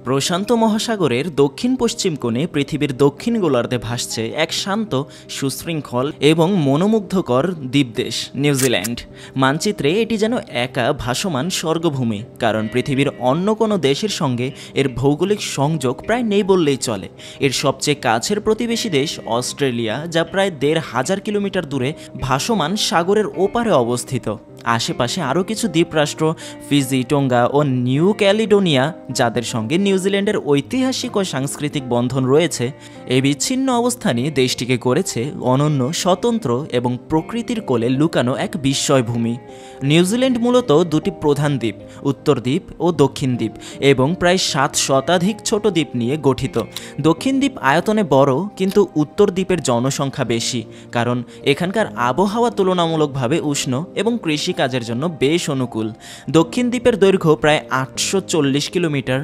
প্রশান্ত মহাসাগরের দক্ষিণ পশ্চিম কোণে পৃথিবীর দক্ষিণ গোলার্ধে ভাসছে এক শান্ত, সুশৃঙ্খল এবং মনোমুগ্ধকর দ্বীপদেশ নিউজিল্যান্ড। মানচিত্রে এটি যেন একা ভাসমান স্বর্গভূমি, কারণ পৃথিবীর অন্য কোনো দেশের সঙ্গে এর ভৌগোলিক সংযোগ প্রায় নেই বললেই চলে। এর সবচেয়ে কাছের প্রতিবেশী দেশ অস্ট্রেলিয়া, যা প্রায় ১,৫০০ কিলোমিটার দূরে ভাসমান সাগরের ওপারে অবস্থিত। আশেপাশে আরও কিছু দ্বীপরাষ্ট্র ফিজি, টোঙ্গা ও নিউ ক্যালিডোনিয়া, যাদের সঙ্গে নিউজিল্যান্ডের ঐতিহাসিক ও সাংস্কৃতিক বন্ধন রয়েছে। এই বিচ্ছিন্ন অবস্থানই দেশটিকে করেছে অনন্য, স্বতন্ত্র এবং প্রকৃতির কোলে লুকানো এক বিস্ময়ভূমি। নিউজিল্যান্ড মূলত দুটি প্রধান দ্বীপ, উত্তর দ্বীপ ও দক্ষিণ দ্বীপ, এবং প্রায় ৭ শতাধিক ছোট দ্বীপ নিয়ে গঠিত। দক্ষিণ দ্বীপ আয়তনে বড়, কিন্তু উত্তর দ্বীপের জনসংখ্যা বেশি, কারণ এখানকার আবহাওয়া তুলনামূলকভাবে উষ্ণ এবং কৃষিকাজের জন্য বেশ অনুকূল। দক্ষিণ দ্বীপের দৈর্ঘ্য প্রায় ৮৪০ কিলোমিটার